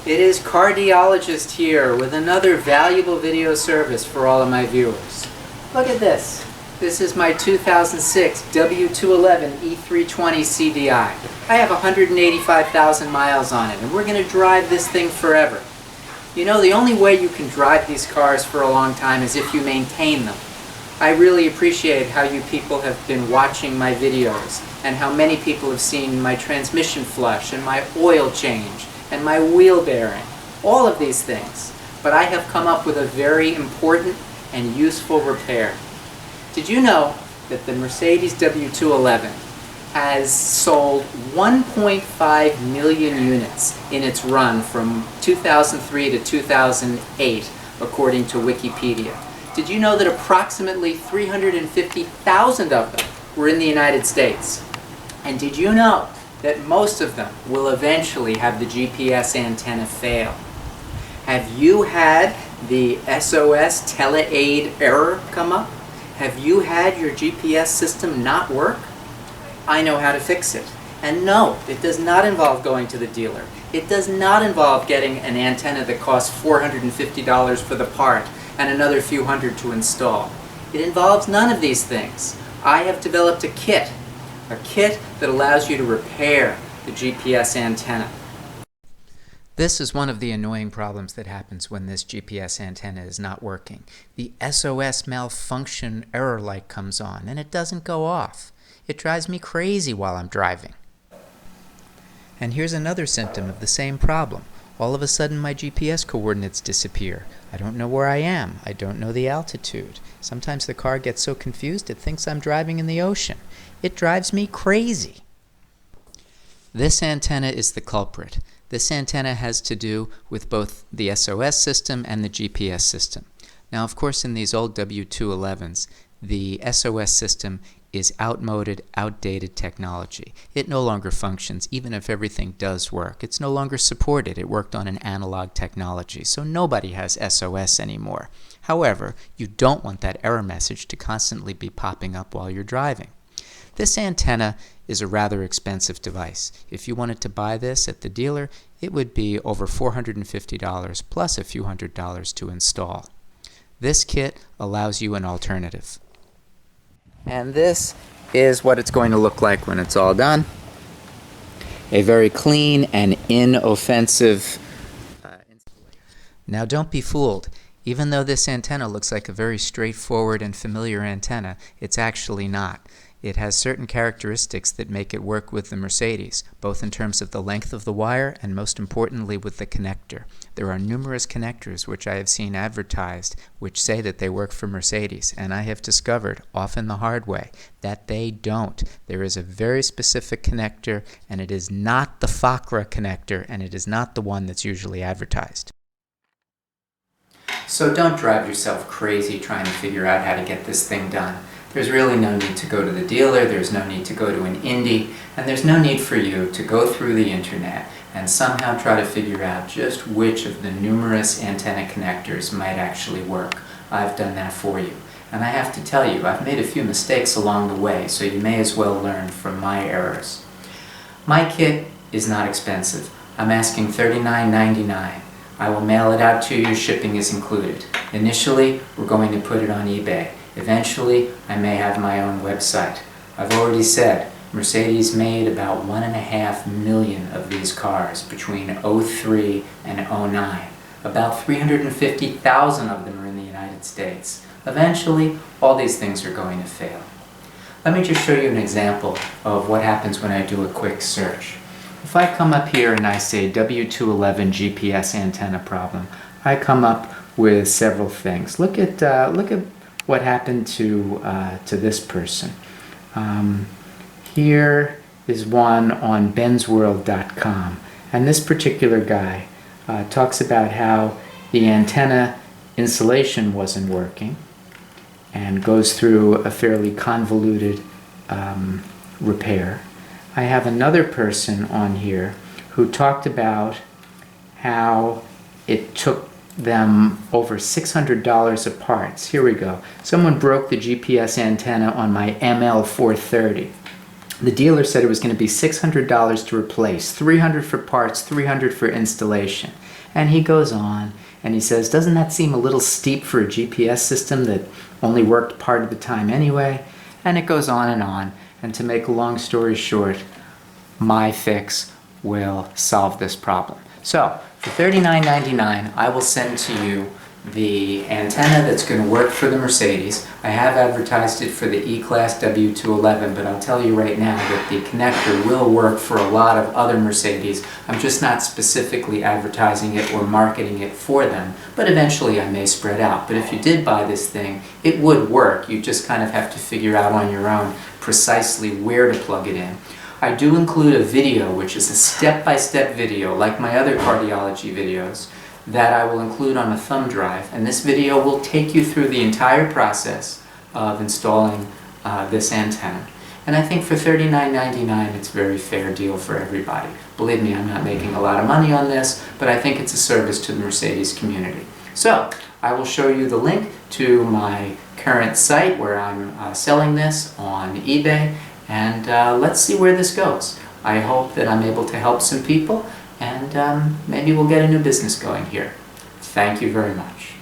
It is Cardiologist here with another valuable video service for all of my viewers. Look at this. This is my 2006 W211 E320 CDI. I have 185,000 miles on it, and we're going to drive this thing forever. You know, the only way you can drive these cars for a long time is if you maintain them. I really appreciate how you people have been watching my videos and how many people have seen my transmission flush and my oil change and my wheel bearing, all of these things. But I have come up with a very important and useful repair. Did you know that the Mercedes W211 has sold 1.5 million units in its run from 2003 to 2008, according to Wikipedia? Did you know that approximately 350,000 of them were in the United States? And did you know that most of them will eventually have the GPS antenna fail? Have you had the SOS tele-aid error come up? Have you had your GPS system not work? I know how to fix it. And no, it does not involve going to the dealer. It does not involve getting an antenna that costs $450 for the part and another few hundred to install. It involves none of these things. I have developed a kit that allows you to repair the GPS antenna. This is one of the annoying problems that happens when this GPS antenna is not working. The SOS malfunction error light comes on and it doesn't go off. It drives me crazy while I'm driving. And here's another symptom of the same problem. All of a sudden my GPS coordinates disappear. I don't know where I am. I don't know the altitude. Sometimes the car gets so confused it thinks I'm driving in the ocean. It drives me crazy. This antenna is the culprit. This antenna has to do with both the SOS system and the GPS system. Now, of course, in these old W211s, the SOS system is outmoded, outdated technology. It no longer functions, even if everything does work. It's no longer supported. It worked on an analog technology, so nobody has SOS anymore. However, you don't want that error message to constantly be popping up while you're driving. This antenna is a rather expensive device. If you wanted to buy this at the dealer, it would be over $450 plus a few $100s to install. This kit allows you an alternative. And this is what it's going to look like when it's all done. A very clean and inoffensive installation. Now don't be fooled. Even though this antenna looks like a very straightforward and familiar antenna, it's actually not. It has certain characteristics that make it work with the Mercedes, both in terms of the length of the wire and most importantly with the connector. There are numerous connectors which I have seen advertised which say that they work for Mercedes, and I have discovered, often the hard way, that they don't. There is a very specific connector, and it is not the FACRA connector, and it is not the one that's usually advertised. So don't drive yourself crazy trying to figure out how to get this thing done. There's really no need to go to the dealer, there's no need to go to an indie, and there's no need for you to go through the internet and somehow try to figure out just which of the numerous antenna connectors might actually work. I've done that for you. And I have to tell you, I've made a few mistakes along the way, so you may as well learn from my errors. My kit is not expensive. I'm asking $39.99. I will mail it out to you, shipping is included. Initially, we're going to put it on eBay. Eventually, I may have my own website. I've already said, Mercedes made about 1.5 million of these cars between '03 and '09. About 350,000 of them are in the United States. Eventually, all these things are going to fail. Let me just show you an example of what happens when I do a quick search. If I come up here and I say W211 GPS antenna problem, I come up with several things. Look at what happened to this person. Here is one on bensworld.com, and this particular guy talks about how the antenna insulation wasn't working and goes through a fairly convoluted repair. I have another person on here who talked about how it took them over $600 of parts. Here we go. Someone broke the GPS antenna on my ML430. The dealer said it was going to be $600 to replace, $300 for parts, $300 for installation. And he goes on and he says, doesn't that seem a little steep for a GPS system that only worked part of the time anyway? And it goes on. And to make a long story short, my fix will solve this problem. So for $39.99, I will send to you the antenna that's going to work for the Mercedes. I have advertised it for the E-Class W211, but I'll tell you right now that the connector will work for a lot of other Mercedes. I'm just not specifically advertising it or marketing it for them, but eventually I may spread out. But if you did buy this thing, it would work. You just kind of have to figure out on your own precisely where to plug it in. I do include a video, which is a step-by-step video, like my other cardiology videos, that I will include on a thumb drive, and this video will take you through the entire process of installing this antenna. And I think for $39.99 it's a very fair deal for everybody. Believe me, I'm not making a lot of money on this, but I think it's a service to the Mercedes community. So, I will show you the link to my current site where I'm selling this on eBay, and let's see where this goes. I hope that I'm able to help some people, and maybe we'll get a new business going here. Thank you very much.